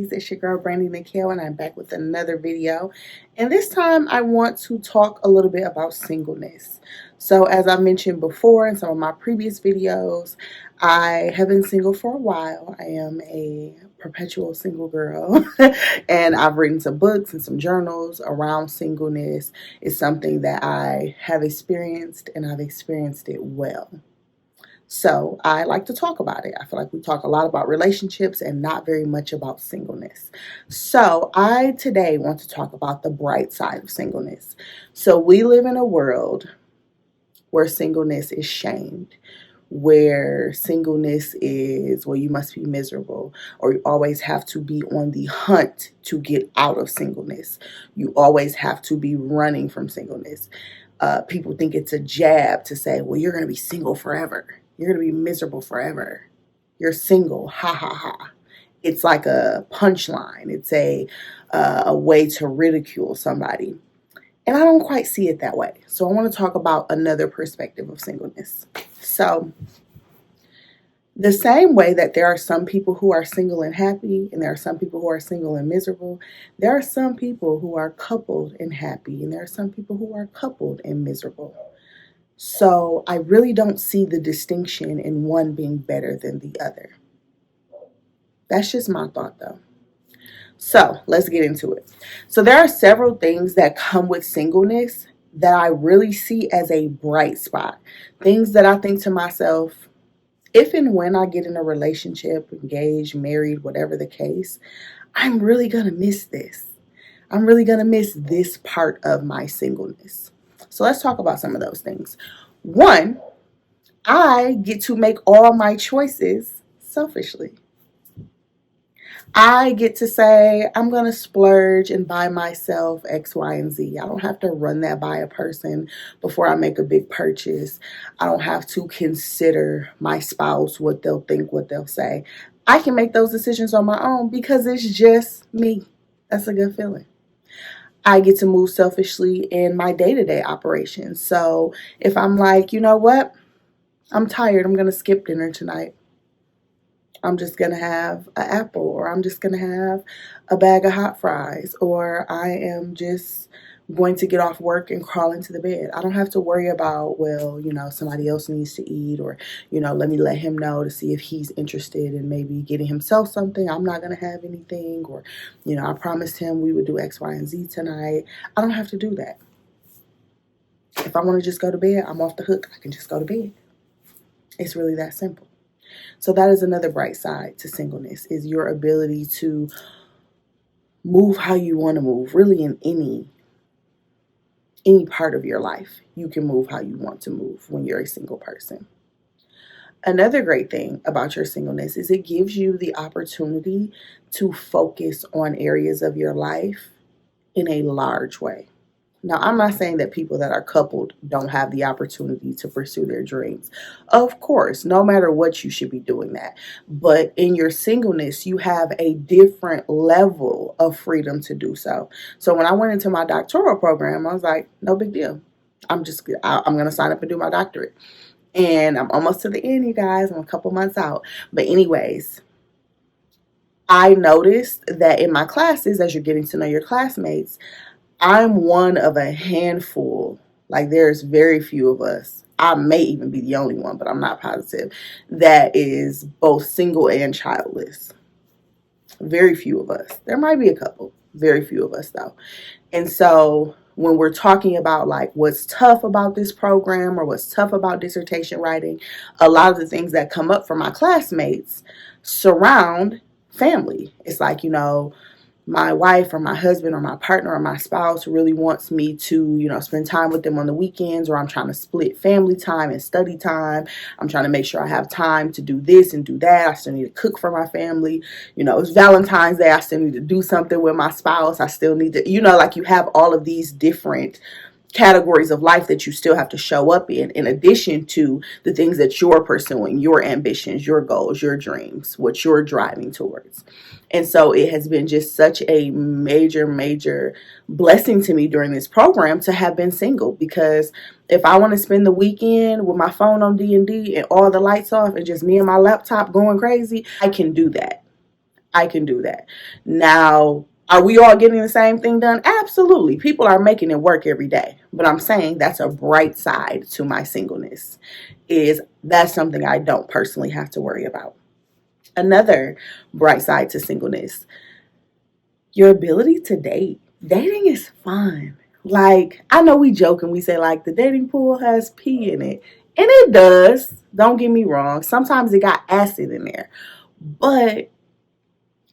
ladies, it's your girl Brandy Nikhil, and I'm back with another video. And this time I want to talk a little bit about singleness. So as I mentioned before in some of my previous videos, I have been single for a while. I am a perpetual single girl and I've written some books and some journals around singleness. It's something that I have experienced, and I've experienced it well. So I like to talk about it. I feel like we talk a lot about relationships and not very much about singleness. So I today want to talk about the bright side of singleness. So we live in a world where singleness is shamed, where singleness is, well, you must be miserable, or you always have to be on the hunt to get out of singleness. You always have to be running from singleness. People think it's a jab to say, well, you're going to be single forever. You're going to be miserable forever. You're single. Ha ha ha. It's like a punchline. It's a way to ridicule somebody. And I don't quite see it that way. So I want to talk about another perspective of singleness. So the same way that there are some people who are single and happy, and there are some people who are single and miserable, there are some people who are coupled and happy, and there are some people who are coupled and miserable. So I really don't see the distinction in one being better than the other. That's just my thought, though. So let's get into it. So there are several things that come with singleness that I really see as a bright spot. Things that I think to myself, if and when I get in a relationship, engaged, married, whatever the case, I'm really going to miss this. I'm really going to miss this part of my singleness. So let's talk about some of those things. One, I get to make all my choices selfishly. I get to say, I'm going to splurge and buy myself X, Y, and Z. I don't have to run that by a person before I make a big purchase. I don't have to consider my spouse, what they'll think, what they'll say. I can make those decisions on my own because it's just me. That's a good feeling. I get to move selfishly in my day-to-day operations. So if I'm like, you know what? I'm tired. I'm going to skip dinner tonight. I'm just going to have an apple, or I'm just going to have a bag of hot fries, or I am just going to get off work and crawl into the bed. I don't have to worry about, well, somebody else needs to eat, or, let me let him know to see if he's interested in maybe getting himself something. I'm not going to have anything, or, I promised him we would do X, Y, and Z tonight. I don't have to do that. If I want to just go to bed, I'm off the hook. I can just go to bed. It's really that simple. So that is another bright side to singleness, is your ability to move how you want to move, really in any part of your life. You can move how you want to move when you're a single person. Another great thing about your singleness is it gives you the opportunity to focus on areas of your life in a large way. Now, I'm not saying that people that are coupled don't have the opportunity to pursue their dreams. Of course, no matter what, you should be doing that. But in your singleness, you have a different level of freedom to do so. So when I went into my doctoral program, I was like, no big deal. I'm going to sign up and do my doctorate. And I'm almost to the end, you guys. I'm a couple months out. But anyways, I noticed that in my classes, as you're getting to know your classmates, I'm one of a handful, like there's very few of us. I may even be the only one, but I'm not positive, that is both single and childless. Very few of us. There might be a couple. Very few of us, though. And so when we're talking about like what's tough about this program or what's tough about dissertation writing, a lot of the things that come up for my classmates surround family. It's like, my wife or my husband or my partner or my spouse really wants me to, spend time with them on the weekends, or I'm trying to split family time and study time. I'm trying to make sure I have time to do this and do that. I still need to cook for my family. It's Valentine's Day. I still need to do something with my spouse. I still need to, like you have all of these different categories of life that you still have to show up in addition to the things that you're pursuing, your ambitions, your goals, your dreams, what you're driving towards. And so it has been just such a major, major blessing to me during this program to have been single, because if I want to spend the weekend with my phone on D&D and all the lights off and just me and my laptop going crazy, I can do that. I can do that. Now, are we all getting the same thing done? Absolutely. People are making it work every day. But I'm saying that's a bright side to my singleness. Is that's something I don't personally have to worry about. Another bright side to singleness, your ability to date. Dating is fun. Like, I know we joke and we say, like, the dating pool has pee in it. And it does. Don't get me wrong. Sometimes it got acid in there. But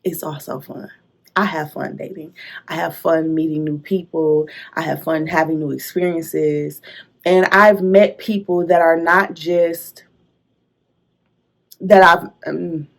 it's also fun. I have fun dating. I have fun meeting new people. I have fun having new experiences. And I've met people that are not just that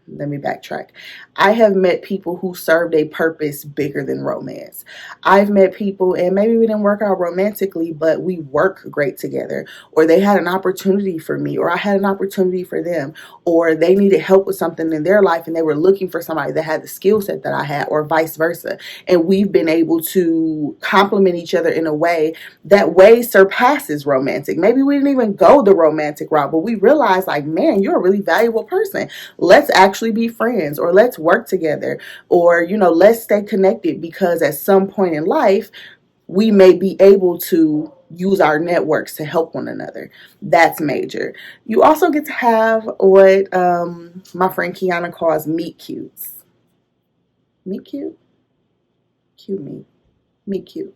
let me backtrack. I have met people who served a purpose bigger than romance. I've met people, and maybe we didn't work out romantically, but we work great together, or they had an opportunity for me, or I had an opportunity for them, or they needed help with something in their life and they were looking for somebody that had the skill set that I had, or vice versa. And we've been able to complement each other in a way that way surpasses romantic. Maybe we didn't even go the romantic route, but we realized, like, man, you're a really valuable person. Let's actually be friends, or let's work together, or, let's stay connected, because at some point in life, we may be able to use our networks to help one another. That's major. You also get to have what my friend Kiana calls meet cutes. Meet cute? Cute meet. Meet cute.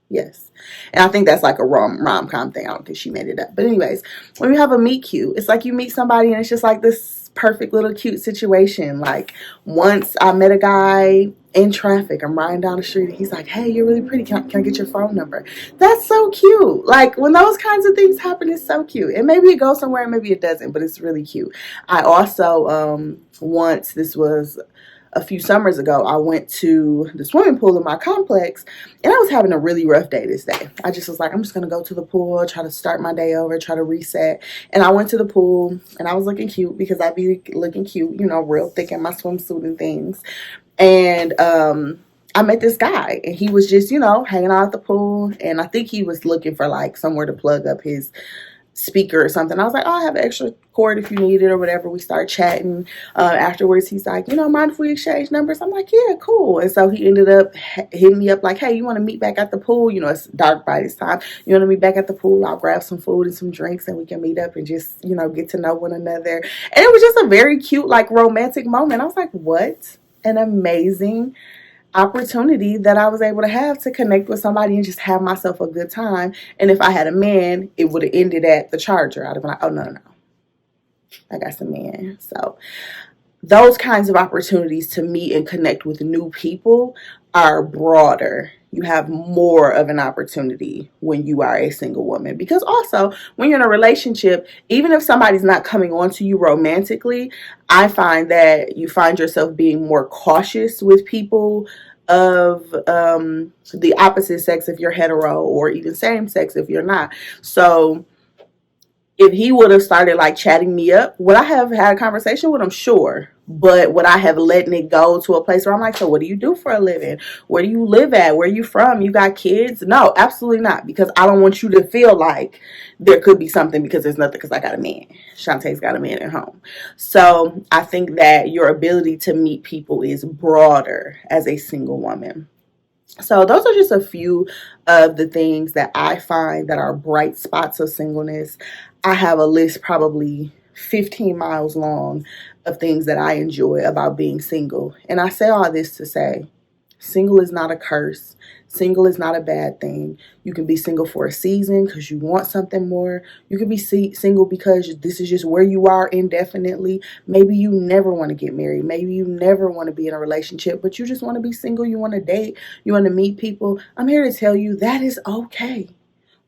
Yes. And I think that's like a rom-com thing. I don't think she made it up. But anyways, when you have a meet cute, it's like you meet somebody and it's just like this perfect little cute situation. Like, once I met a guy in traffic. I'm riding down the street and he's like, hey, you're really pretty. Can I get your phone number? That's so cute. Like, when those kinds of things happen, it's so cute. And maybe it goes somewhere and maybe it doesn't, but it's really cute. I also, once, this was a few summers ago, I went to the swimming pool in my complex, and I was having a really rough day this day. I just was like, I'm just going to go to the pool, try to start my day over, try to reset. And I went to the pool, and I was looking cute, because I be looking cute, real thick in my swimsuit and things. And I met this guy, and he was just, hanging out at the pool. And I think he was looking for like somewhere to plug up his speaker or something. I was like, oh, I have an extra cord if you need it, or whatever. We start chatting. Afterwards, he's like, mind if we exchange numbers? I'm like, yeah, cool. And so he ended up hitting me up like, hey, you want to meet back at the pool? It's dark by this time. You want to meet back at the pool? I'll grab some food and some drinks, and we can meet up and just, get to know one another. And it was just a very cute, like, romantic moment. I was like, what an amazing opportunity that I was able to have to connect with somebody and just have myself a good time. And if I had a man, it would have ended at the charger. I'd have been like, oh, no, I got some man. So those kinds of opportunities to meet and connect with new people are broader. You have more of an opportunity when you are a single woman, because also when you're in a relationship, even if somebody's not coming on to you romantically, I find that you find yourself being more cautious with people of the opposite sex if you're hetero, or even same sex if you're not. So if he would have started like chatting me up, would I have had a conversation with him? Sure. But would I have letting it go to a place where I'm like, so what do you do for a living? Where do you live at? Where are you from? You got kids? No, absolutely not. Because I don't want you to feel like there could be something, because there's nothing, because I got a man. Shantae's got a man at home. So I think that your ability to meet people is broader as a single woman. So those are just a few of the things that I find that are bright spots of singleness. I have a list probably 15 miles long of things that I enjoy about being single. And I say all this to say, single is not a curse. Single is not a bad thing. You can be single for a season because you want something more. You can be single because this is just where you are indefinitely. Maybe you never want to get married. Maybe you never want to be in a relationship, but you just want to be single. You want to date. You want to meet people. I'm here to tell you that is okay.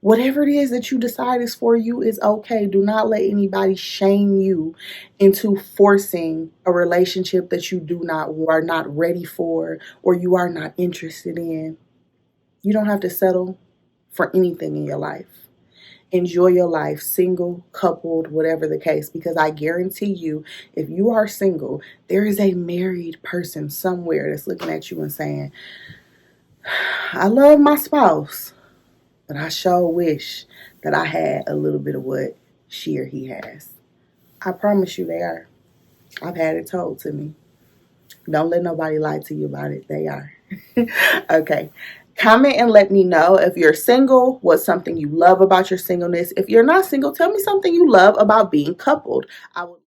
Whatever it is that you decide is for you is okay. Do not let anybody shame you into forcing a relationship that you are not ready for, or you are not interested in. You don't have to settle for anything in your life. Enjoy your life, single, coupled, whatever the case, because I guarantee you, if you are single, there is a married person somewhere that's looking at you and saying, I love my spouse, but I sure wish that I had a little bit of what she or he has. I promise you they are. I've had it told to me. Don't let nobody lie to you about it. They are. Okay. Comment and let me know if you're single, what's something you love about your singleness. If you're not single, tell me something you love about being coupled. I would